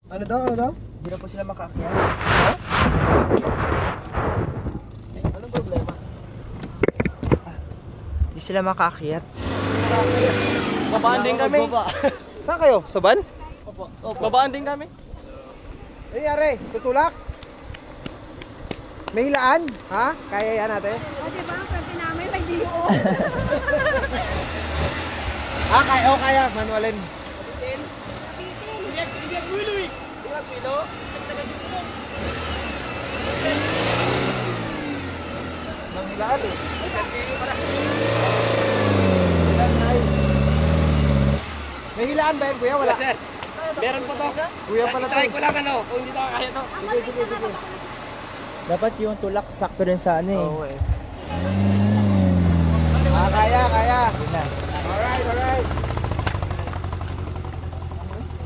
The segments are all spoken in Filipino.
Ano daw? Ano daw? Hindi na po sila makaakyat. Ha? Anong problema? Hindi sila makaakyat. Babaan din kami. Saan kayo? Sa van? Opo. Babaan din kami. Eh, yare, tutulak? May hilaan? Ha? Kaya yan natin? O, diba? Pwede namin may DO. Ah, kaya, oh, kaya, manualin. Nang hilaan eh. Hilaan na eh. May hilaan ba yan, kuya? Wala. Sir, meron po to. Kuya pala to. Try ko lang ano, kung hindi nakakaya to. Sige, sige, sige. Dapat yung tulak sakto din sa ano eh. Oo eh. Ah, kaya, kaya. Yun na. Alright, alright.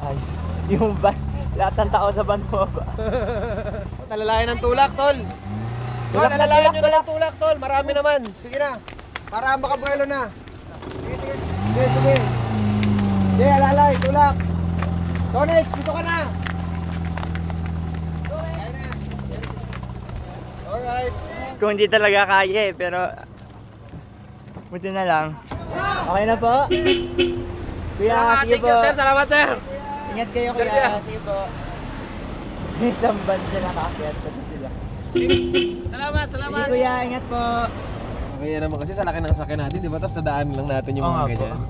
Ayos. Yung van, lahat ng tao sa van bumaba. Nalalayan ng tulak, tol. Tol, nalalayan nyo na ng tulak, tol. Marami naman. Sige na. Para makabuelo na. Sige, sige. Sige, sige. Sige, alalay, tulak. Tonix, dito ka na. Kaya na. Alright. Kung hindi talaga kaya eh, pero buti na lang. Okay na po? Kuya, sige po. Sir, salamat sir. Ingat kayo Sir, kuya. sir. Sige po. Isang van siya nakaakyat pati sila. Salamat, Sige kuya, ingat po. Kaya naman kasi sa laki ng sakyan natin, di ba? Tapos nadaan lang natin yung Oo mga nga po. ganyan.